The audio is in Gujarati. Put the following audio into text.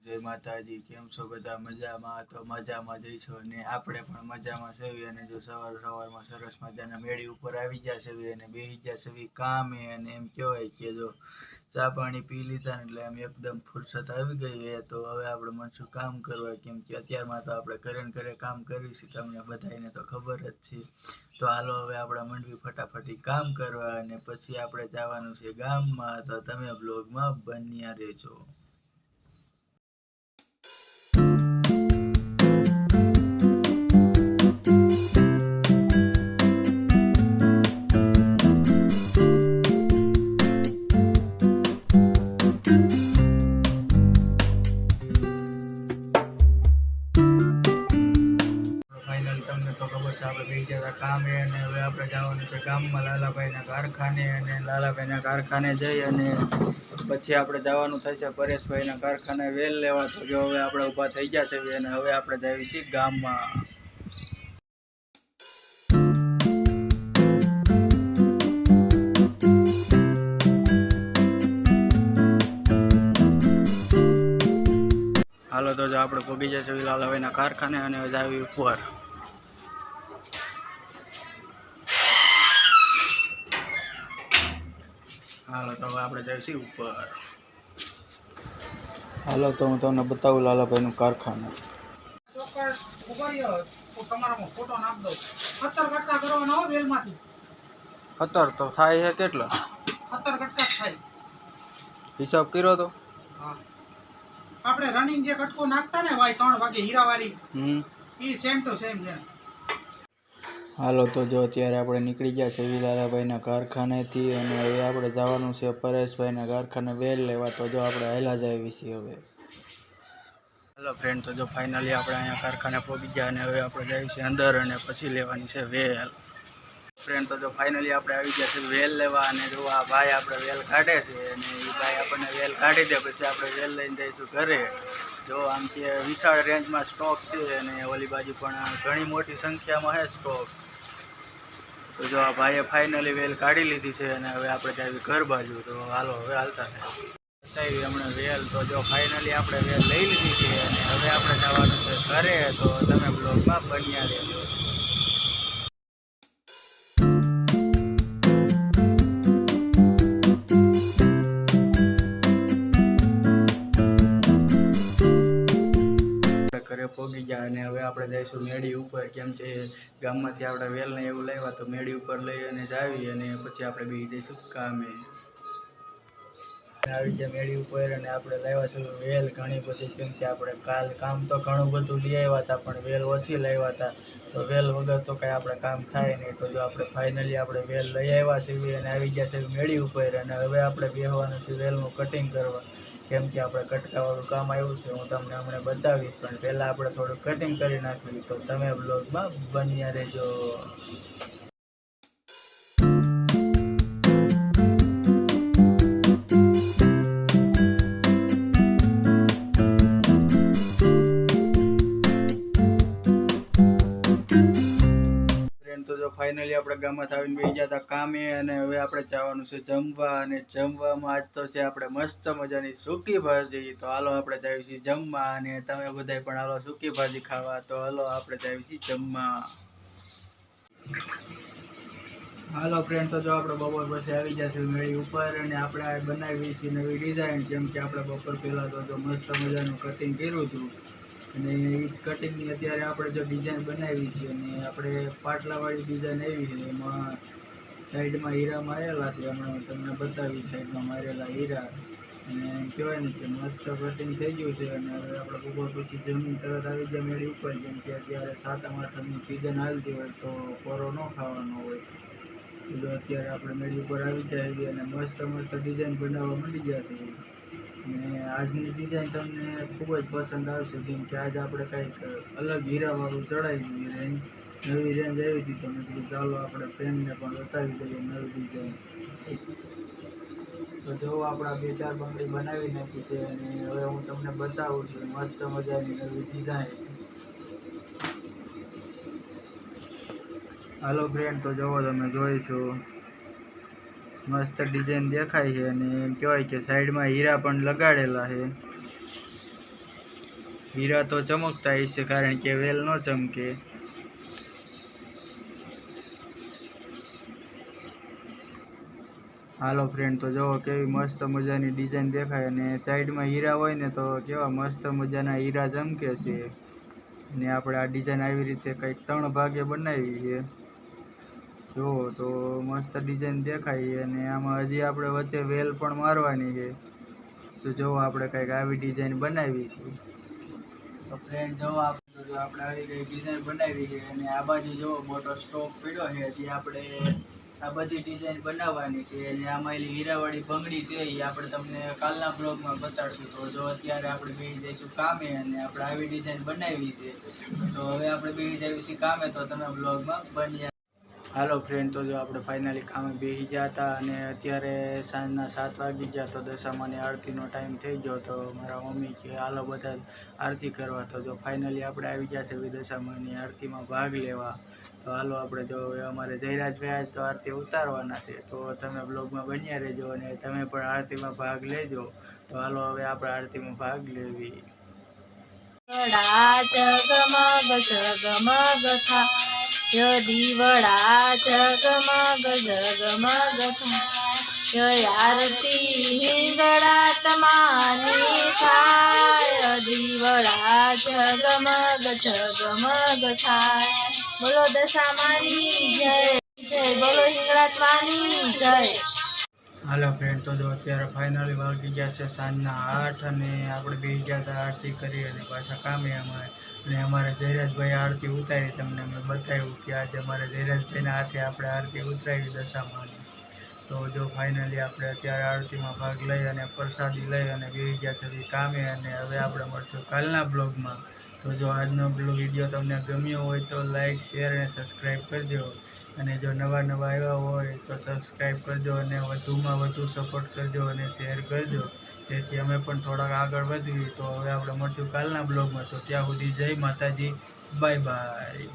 જય માતાજી, કેમ છો બધા? મજામાં? તો મજામાં જઈશું અને આપણે પણ મજામાં સેવી અને જો સવારમાં સરસ મજાના મેળી ઉપર આવી ગયા સેવી અને બેસી ગયા સેવી કામે અને એમ કહેવાય કે જો ચા પાણી પી લીધા એટલે એમ એકદમ ફુરસત આવી ગઈ છે. તો હવે આપણે મળશું કામ કરવા, કેમ કે અત્યારમાં તો આપણે ઘરે કામ કરીશું, તમને બધાને તો ખબર જ છે. તો હાલો હવે આપણે મંડવી ફટાફટી કામ કરવા અને પછી આપણે જવાનું છે ગામમાં. તો તમે બ્લોગમાં બન્યા રહેજો. તમને તો ખબર છે આપણે બેસી ગયા કામે અને હવે આપણે જવાનું છે ગામમાં લાલાભાઈના કારખાને. અને લાલાભાઈના કારખાને જઈ અને પછી આપણે જવાનું થશે પરેશભાઈના કારખાને વેલ લેવા. તો જો હવે આપણે ઊભા થઈ ગયા છે અને હવે આપણે જઈએ છીએ ગામમાં. હાલો તો જો આપણે પહોંચી જશે લાલાભાઈના કારખાને અને જાવી ઉપર. હાલો તો હવે આપણે જઈશું ઉપર. હાલો તો હું તમને બતાવું લાલાભાઈનું કારખાનું. ખતર તો થાય છે કેટલા? 17 કટકા થાય. હિસાબ કર્યો તો? આપણે રનિંગ જે કટકો નાખતા ને ભાઈ 3 વાગે હીરાવાળી, ઈ સેમ ટુ સેમ છે. હાલો તો જો અત્યારે આપણે નીકળી ગયા છે લાલાભાઈના કારખાનેથી અને હવે આપણે જવાનું છે પરેશભાઈના કારખાને વેલ લેવા. તો જો આપણે હાલ્યા જઈએ છીએ હવે. હેલો ફ્રેન્ડ, તો જો ફાઇનલી આપણે અહીંયા કારખાને પહોંચી ગયા અને હવે આપણે જઈએ છીએ અંદર અને પછી લેવાની છે વેલ. ફ્રેન્ડ, તો જો ફાઇનલી આપણે આવી ગયા છે વેલ લેવા અને જો આ ભાઈ આપણે વેલ કાઢે છે અને એ ભાઈ આપણને વેલ કાઢી દે પછી આપણે વેલ લઈને જઈશું ઘરે. જો આમ કે વિશાળ રેન્જમાં સ્ટોક છે અને ઓલી બાજુ પણ ઘણી મોટી સંખ્યામાં છે સ્ટોક. તો જો આ ભાઈએ ફાઇનલી વેલ કાઢી લીધી છે અને હવે આપણે જાવી ઘર બાજુ. તો હાલો હવે હાલતા થાય બતાવી હમણાં વેલ. તો જો ફાઇનલી આપણે વેલ લઈ લીધી છે અને હવે આપણે જવાનું છે ઘરે. તો તમે બ્લોગમાં બન્યા રહેજો. ઘરે પહોંચી ગયા અને હવે આપણે જઈશું મેળી ઉપર, કેમ કે ગામમાંથી આપણે વેલ ને એવું લાવ્યા તો મેળી ઉપર લઈ અને જાવી અને પછી આપણે બેસી જઈશું કામે. આવી ગયા મેળી ઉપર અને આપણે લાવ્યા છે વેલ ઘણી બધી, કેમ કે આપણે કાલ કામ તો ઘણું બધું લઈ આવ્યા હતા પણ વેલ ઓછી લાવ્યા હતા. તો વેલ વગર તો કાંઈ આપણે કામ થાય નહીં. તો જો આપણે ફાઇનલી આપણે વેલ લઈ આવ્યા છીએ અને આવી ગયા છે મેળી ઉપર અને હવે આપણે બેસવાનું છે વેલનું કટિંગ કરવા, કેમ કે આપણે કટકાવાળું કામ આવ્યું છે. હું તમને હમણાં બતાવીશ પણ પહેલાં આપણે થોડું કટિંગ કરી નાખ્યું. તો તમે બ્લોગમાં બન્યા રહેજો. તો જો ફાઇનલી આપણે ગામમાંથી આવીને બેસી ગયા હતા કામે અને હવે આપણે જવાનું છે જમવા. અને જમવામાં આજ તો છે આપણે મસ્ત મજાની સૂકી ભાજી. તો હાલો આપણે જઈએ છીએ જમવા અને તમે બધા પણ હાલો સૂકી ભાજી ખાવા. તો હાલો આપણે જઈએ છીએ જમવા. હાલો ફ્રેન્ડ, તો જો આપણે બપોર પછી આવી ગયા છે મેળી ઉપર અને આપણે આ બનાવી છે નવી ડિઝાઇન, કેમ કે આપણે બપોર પહેલાં તો જો મસ્ત મજાનું કટિંગ કર્યું હતું અને એ જ કટિંગની અત્યારે આપણે જો ડિઝાઇન બનાવી છે અને આપણે પાટલાવાળી ડિઝાઇન આવી છે. એમાં સાઈડમાં હીરા મારેલા છે, હમણાં તમને બતાવી સાઈડમાં મારેલા હીરા. અને એમ કહેવાય ને કે મસ્ત કટિંગ થઈ ગયું છે. અને હવે આપણે બપોર પછી જમીન તરત આવી ગયા મેળી ઉપર, કેમ કે અત્યારે 7મ 8મની સિઝન હાલતી હોય તો કોરો ન ખાવાનો હોય. તો અત્યારે આપણે મેળી ઉપર આવી જાય અને મસ્ત ડિઝાઇન બનાવવા માંડી ગયા છે. અને આજની ડિઝાઇન તમને ખૂબ જ પસંદ આવશે, કેમ કે આજે આપણે કંઈક અલગ હીરાવાળું ચડાવી રેન્જ, નવી રેન્જ આવી હતી. તો મેં કીધું ચાલો આપણે ફ્રેન્ડને પણ બતાવી દઈએ નવી ડિઝાઇન. તો જો આપણે 2-4 બંગડી બનાવી નાખી છે અને હવે હું તમને બતાવું છું મસ્ત મજાની નવી ડિઝાઇન. હાલો ફ્રેન્ડ, તો જુઓ તમે જોઈ છો મસ્ત ડિઝાઇન દેખાય છે અને એમ કહેવાય કે સાઈડમાં હીરા પણ લગાડેલા છે. હીરા તો ચમકતા હશે, કારણ કે વેલ ન ચમકે. હાલો ફ્રેન્ડ, તો જુઓ કેવી મસ્ત મજાની ડિઝાઇન દેખાય, અને સાઈડમાં હીરા હોય ને તો કેવા મસ્ત મજાના હીરા ચમકે છે. અને આપણે આ ડિઝાઇન આવી રીતે કંઈક 3 ભાગે બનાવી છે. જુઓ તો મસ્ત ડિઝાઇન દેખાય, અને આમાં હજી આપણે વચ્ચે વેલ પણ મારવાની છે. તો જો આપણે કંઈક આવી ડિઝાઇન બનાવી છે. તો ફ્રેન્ડ જો આપણે આવી કંઈક ડિઝાઇન બનાવી છે, અને આ બાજુ જો મોટો સ્ટોક પડ્યો છે. હજી આપણે આ બધી ડિઝાઇન બનાવવાની છે, અને આમાં એલી હીરાવાળી બંગડી છે એ આપણે તમને કાલના બ્લોગમાં બતાડશું. તો જો અત્યારે આપણે બેસી જઈશું કામે, અને આપણે આવી ડિઝાઇન બનાવી છે. તો હવે આપણે બેસી જઈશું કામે, તો તમે બ્લોગમાં બન્યા. હાલો ફ્રેન્ડ, તો જો આપણે ફાઇનલી કામે બેસી ગયા હતા, અને અત્યારે સાંજના 7 વાગી ગયા. તો દશામાની આરતીનો ટાઈમ થઈ ગયો. તો મારા મમ્મી કે હાલો બધા આરતી કરવા. તો જો ફાઇનલી આપણે આવી ગયા છે દશામાની આરતીમાં ભાગ લેવા. તો હાલો આપણે જો અમારે જયરાજભાઈ આજ તો આરતી ઉતારવાના છે. તો તમે બ્લોગમાં બન્યા રહેજો, અને તમે પણ આરતીમાં ભાગ લેજો. તો હાલો હવે આપણે આરતીમાં ભાગ લેવી. દીવડા જગમગ જગમગ થાય, આરતી હિંગળા તમારી થાય. દીવડા જગમગ જગમગ થાય. બોલો દશામાની જય જય, બોલો હિંગળા તમારી જય. હાલો ફ્રેન્ડ, તો જો અત્યારે ફાઇનલી વાગી ગયા છે સાંજના 8, અને આપણે બેસી ગયા હતા આરતી કરી, અને પાછા કામે અને અમારે જયરાજભાઈ આરતી ઉતારી. તમને મેં બતાવ્યું કે આજે અમારે જયરાજભાઈના હાથે આપણે આરતી ઉતરાવી દશામાની. તો જો ફાઇનલી આપણે અત્યારે આરતીમાં ભાગ લઈ અને પ્રસાદી લઈ અને બેસી ગયા છે કામે. અને હવે આપણે મળશું કાલના બ્લોગમાં. તો જો આજનો વિડીયો તમને ગમ્યો હોય તો લાઈક, શેર અને સબસ્ક્રાઈબ કરજો. અને જો નવા આવ્યા હોય તો સબસ્ક્રાઈબ કરજો, અને વધુમાં વધુ સપોર્ટ કરજો અને શેર કરજો, જેથી અમે પણ થોડાક આગળ વધીએ. તો હવે આપણે મળશું કાલના બ્લોગમાં. તો ત્યાં સુધી જય માતાજી, બાય બાય.